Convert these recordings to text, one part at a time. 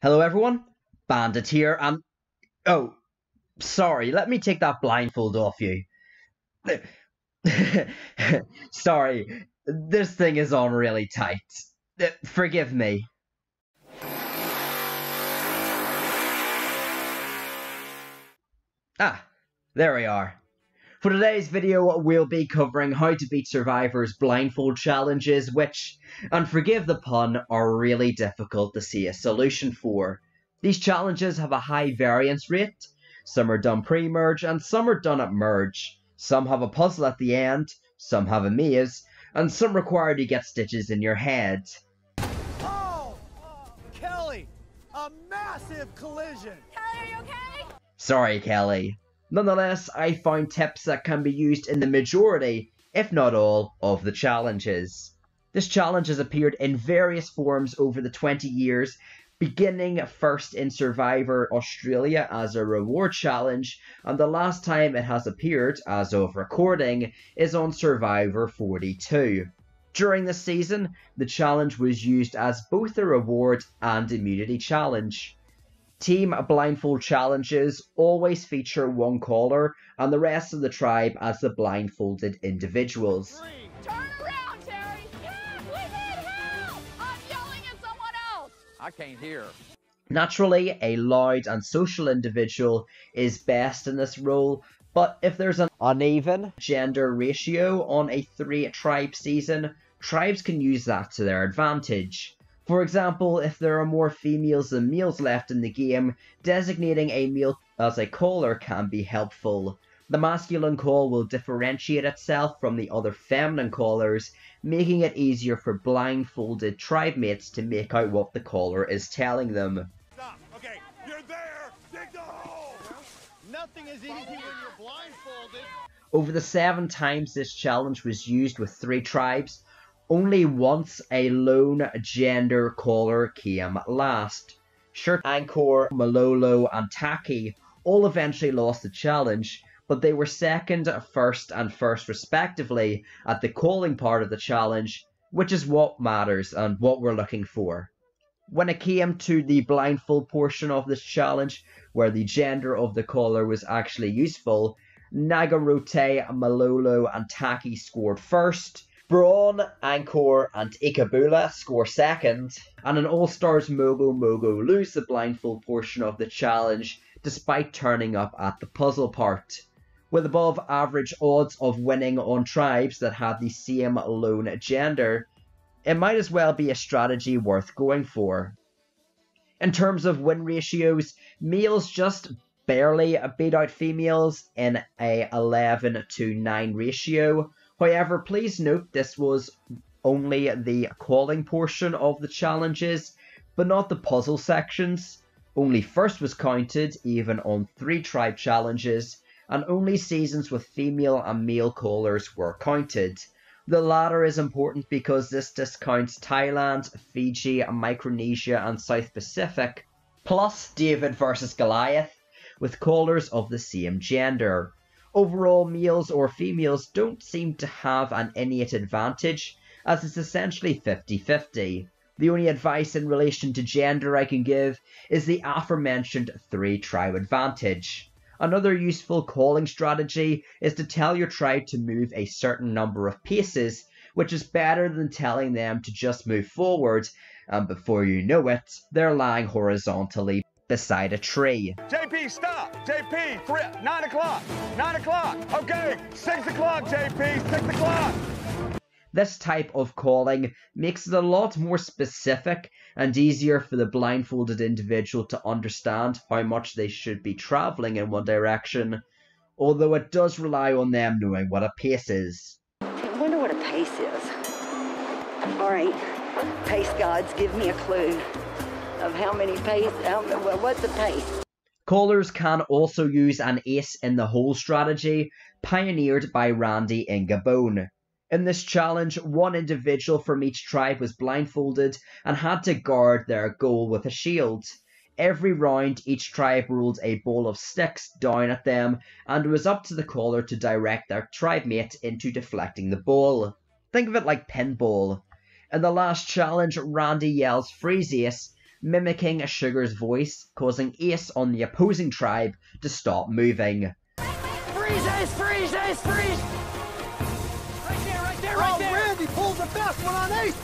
Hello everyone, Bandit here, and oh, sorry, let me take that blindfold off you. Sorry, this thing is on really tight. Forgive me. Ah, there we are. For today's video, we'll be covering how to beat Survivor's blindfold challenges, which, and forgive the pun, are really difficult to see a solution for. These challenges have a high variance rate. Some are done pre-merge, and some are done at merge. Some have a puzzle at the end, some have a maze, and some require you to get stitches in your head. Oh! Kelly! A massive collision! Kelly, are you okay? Sorry, Kelly. Nonetheless, I found tips that can be used in the majority, if not all, of the challenges. This challenge has appeared in various forms over the 20 years, beginning first in Survivor Australia as a reward challenge, and the last time it has appeared, as of recording, is on Survivor 42. During this season, the challenge was used as both a reward and immunity challenge. Team blindfold challenges always feature one caller and the rest of the tribe as the blindfolded individuals. Turn around, Terry! Yes, we need help! I'm yelling at someone else! I can't hear. Naturally, a loud and social individual is best in this role, but if there's an uneven gender ratio on a 3-tribe season, tribes can use that to their advantage. For example, if there are more females than males left in the game, designating a male as a caller can be helpful. The masculine call will differentiate itself from the other feminine callers, making it easier for blindfolded tribe mates to make out what the caller is telling them. Stop! Okay, you're there! Dig the hole! Nothing is easy when you're blindfolded. Over the 7 times this challenge was used with 3 tribes, only once a lone gender caller came last. Shirt, Anchor, Malolo and Taki all eventually lost the challenge, but they were second, first and first respectively at the calling part of the challenge, which is what matters and what we're looking for. When it came to the blindfold portion of this challenge, where the gender of the caller was actually useful, Nagarote, Malolo and Taki scored first, Braun, Anchor and Ikabula score second, and an All-Stars Mogo lose the blindfold portion of the challenge despite turning up at the puzzle part. With above average odds of winning on tribes that had the same lone gender, it might as well be a strategy worth going for. In terms of win ratios, males just barely beat out females in a 11-to-9 ratio. However, please note this was only the calling portion of the challenges, but not the puzzle sections. Only first was counted, even on 3 tribe challenges, and only seasons with female and male callers were counted. The latter is important because this discounts Thailand, Fiji, Micronesia and South Pacific, plus David versus Goliath, with callers of the same gender. Overall, males or females don't seem to have an innate advantage, as it's essentially 50-50. The only advice in relation to gender I can give is the aforementioned 3-tribe advantage. Another useful calling strategy is to tell your tribe to move a certain number of paces, which is better than telling them to just move forward, and before you know it, they're lying horizontally beside a tree. JP, stop! JP, 9 o'clock! 9 o'clock! Okay, 6 o'clock, JP, 6 o'clock! This type of calling makes it a lot more specific and easier for the blindfolded individual to understand how much they should be travelling in one direction, although it does rely on them knowing what a pace is. I wonder what a pace is. Alright, pace gods, give me a clue of how many pace, what's a pace? Callers can also use an ace in the hole strategy, pioneered by Randy in Gabon. In this challenge, one individual from each tribe was blindfolded and had to guard their goal with a shield. Every round, each tribe rolled a ball of sticks down at them, and it was up to the caller to direct their tribe mate into deflecting the ball. Think of it like pinball. In the last challenge, Randy yells freeze ace, mimicking Sugar's voice, causing Ace on the opposing tribe to stop moving. Freeze, Ace! Freeze, Ace! Freeze! Right there, right there, right there! Randy pulls the best one on Ace!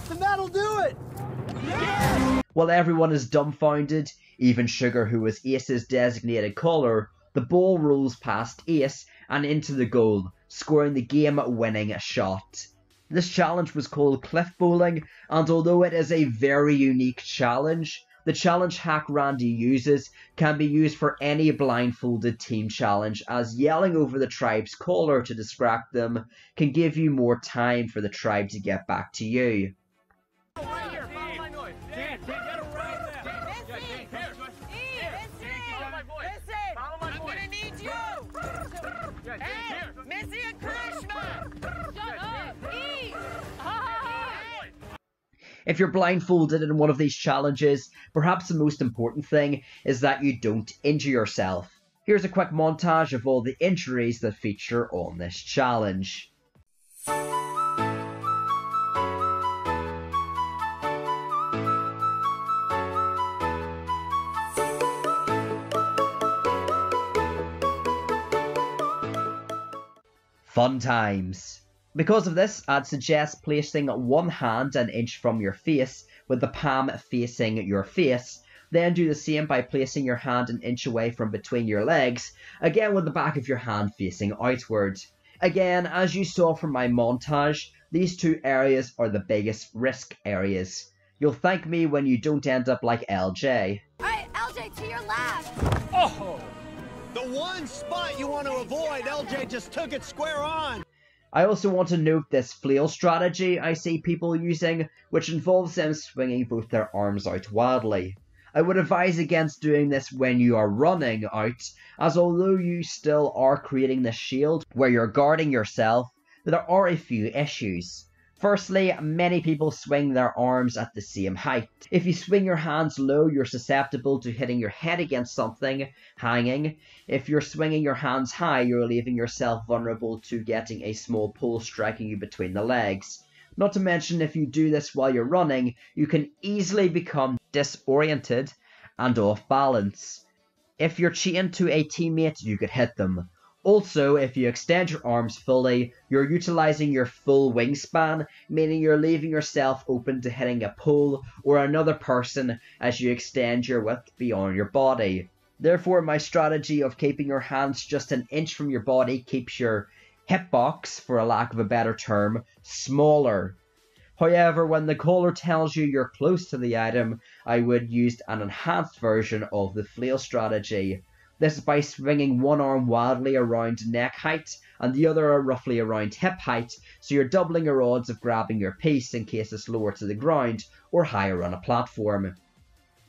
Then that'll do it! Yes! While everyone is dumbfounded, even Sugar, who was Ace's designated caller, the ball rolls past Ace and into the goal, scoring the game-winning shot. This challenge was called Cliff Bowling, and although it is a very unique challenge, the challenge hack Randy uses can be used for any blindfolded team challenge, as yelling over the tribe's caller to distract them can give you more time for the tribe to get back to you. Right here, follow my noise. Dan, get it right there. Listen, follow my voice. I'm gonna need you. Hey, Missy and Krishna. Shut up! E! If you're blindfolded in one of these challenges, perhaps the most important thing is that you don't injure yourself. Here's a quick montage of all the injuries that feature on this challenge. Fun times. Because of this, I'd suggest placing one hand an inch from your face with the palm facing your face. Then do the same by placing your hand an inch away from between your legs, again with the back of your hand facing outward. Again, as you saw from my montage, these two areas are the biggest risk areas. You'll thank me when you don't end up like LJ. Alright, LJ, to your left! Oh! The one spot you want to avoid, LJ just took it square on. I also want to note this flail strategy I see people using, which involves them swinging both their arms out wildly. I would advise against doing this when you are running out, as although you still are creating this shield where you're guarding yourself, there are a few issues. Firstly, many people swing their arms at the same height. If you swing your hands low, you're susceptible to hitting your head against something hanging. If you're swinging your hands high, you're leaving yourself vulnerable to getting a small pull striking you between the legs. Not to mention, if you do this while you're running, you can easily become disoriented and off balance. If you're chained to a teammate, you could hit them. Also, if you extend your arms fully, you're utilizing your full wingspan, meaning you're leaving yourself open to hitting a pole or another person as you extend your width beyond your body. Therefore, my strategy of keeping your hands just an inch from your body keeps your hitbox, for a lack of a better term, smaller. However, when the caller tells you you're close to the item, I would use an enhanced version of the flail strategy. This is by swinging one arm wildly around neck height and the other roughly around hip height, so you're doubling your odds of grabbing your piece in case it's lower to the ground or higher on a platform.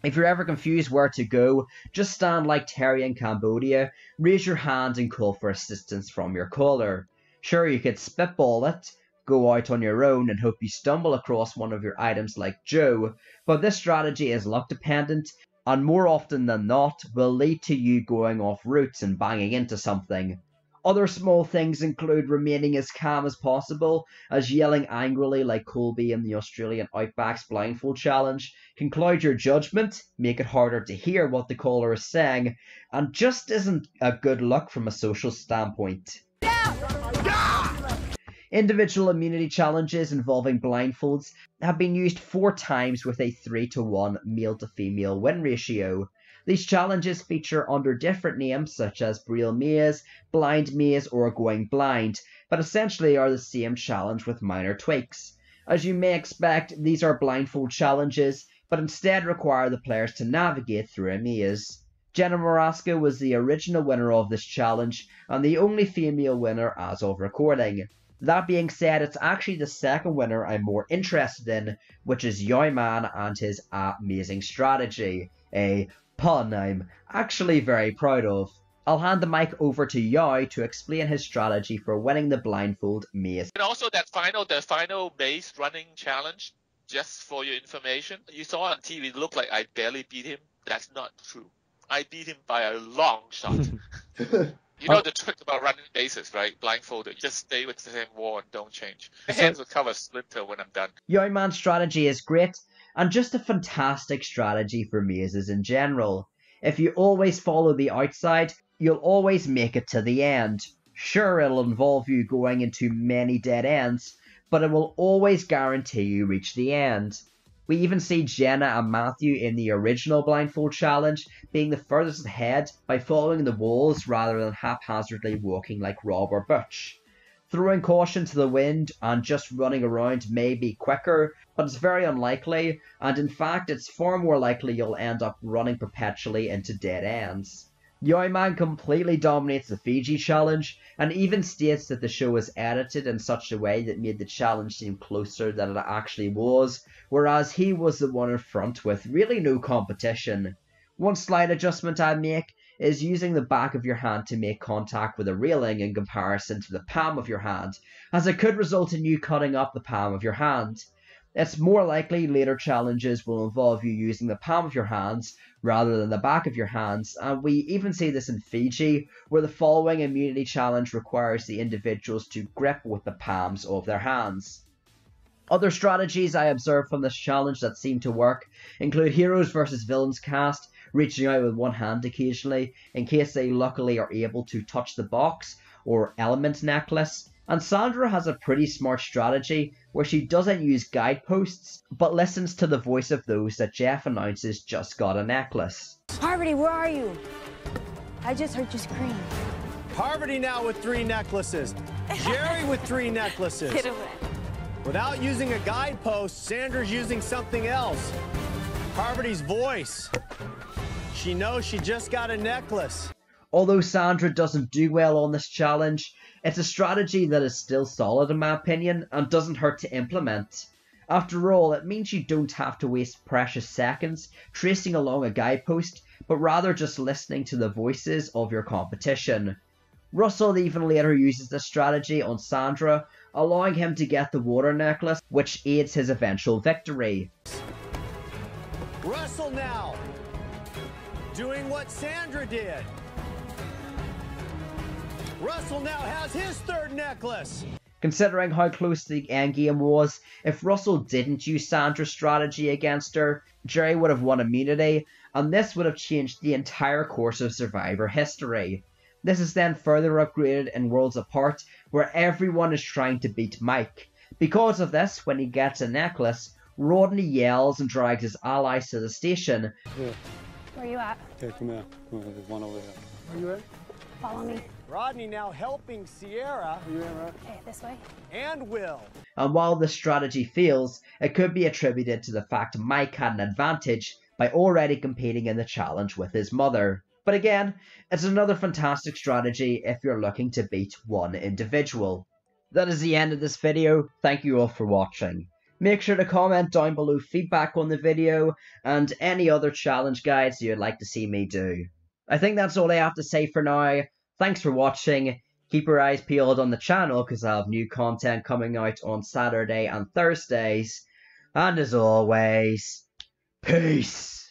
If you're ever confused where to go, just stand like Terry in Cambodia, raise your hand and call for assistance from your caller. Sure, you could spitball it, go out on your own and hope you stumble across one of your items like Joe, but this strategy is luck dependent, and more often than not will lead to you going off routes and banging into something. Other small things include remaining as calm as possible, as yelling angrily like Colby in the Australian Outback's blindfold challenge can cloud your judgment, make it harder to hear what the caller is saying, and just isn't a good look from a social standpoint. Individual immunity challenges involving blindfolds have been used 4 times with a 3-to-1 male to female win ratio. These challenges feature under different names such as Braille Maze, Blind Maze or Going Blind, but essentially are the same challenge with minor tweaks. As you may expect, these are blindfold challenges, but instead require the players to navigate through a maze. Jenna Maraska was the original winner of this challenge and the only female winner as of recording. That being said, it's actually the second winner I'm more interested in, which is Joakim and his amazing strategy. A pun I'm actually very proud of. I'll hand the mic over to Yao to explain his strategy for winning the blindfold maze. And also the final maze running challenge, just for your information. You saw on TV, it looked like I barely beat him. That's not true. I beat him by a long shot. You know the trick about running mazes, right? Blindfolded. Just stay with the same wall and don't change. My hands will cover splinter when I'm done. Youngman's strategy is great, and just a fantastic strategy for mazes in general. If you always follow the outside, you'll always make it to the end. Sure, it'll involve you going into many dead ends, but it will always guarantee you reach the end. We even see Jenna and Matthew in the original Blindfold challenge being the furthest ahead by following the walls rather than haphazardly walking like Rob or Butch. Throwing caution to the wind and just running around may be quicker, but it's very unlikely, and in fact it's far more likely you'll end up running perpetually into dead ends. Joakim completely dominates the Fiji challenge, and even states that the show was edited in such a way that made the challenge seem closer than it actually was, whereas he was the one in front with really no competition. One slight adjustment I'd make is using the back of your hand to make contact with a railing in comparison to the palm of your hand, as it could result in you cutting up the palm of your hand. It's more likely later challenges will involve you using the palm of your hands rather than the back of your hands, and we even see this in Fiji, where the following immunity challenge requires the individuals to grip with the palms of their hands. Other strategies I observed from this challenge that seem to work include heroes versus villains cast, reaching out with one hand occasionally in case they luckily are able to touch the box or element necklace. And Sandra has a pretty smart strategy where she doesn't use guideposts, but listens to the voice of those that Jeff announces just got a necklace. Parvati, where are you? I just heard you scream. Parvati now with 3 necklaces. Jerry with 3 necklaces. Get away. Without using a guidepost, Sandra's using something else. Parvati's voice. She knows she just got a necklace. Although Sandra doesn't do well on this challenge, it's a strategy that is still solid in my opinion and doesn't hurt to implement. After all, it means you don't have to waste precious seconds tracing along a guidepost, but rather just listening to the voices of your competition. Russell even later uses this strategy on Sandra, allowing him to get the water necklace, which aids his eventual victory. Russell now, doing what Sandra did. Russell now has his 3rd necklace. Considering how close the endgame was, if Russell didn't use Sandra's strategy against her, Jerry would have won immunity, and this would have changed the entire course of Survivor history. This is then further upgraded in Worlds Apart, where everyone is trying to beat Mike. Because of this, when he gets a necklace, Rodney yells and drags his allies to the station. Yeah. Where are you at? Okay, come here. There's one over here. Where you at? Follow me. Rodney now helping Sierra. Where you at, Rod? Okay, this way. And Will. And while this strategy fails, it could be attributed to the fact Mike had an advantage by already competing in the challenge with his mother. But again, it's another fantastic strategy if you're looking to beat one individual. That is the end of this video. Thank you all for watching. Make sure to comment down below feedback on the video and any other challenge guides you'd like to see me do. I think that's all I have to say for now. Thanks for watching. Keep your eyes peeled on the channel because I have new content coming out on Saturday and Thursdays. And as always, peace!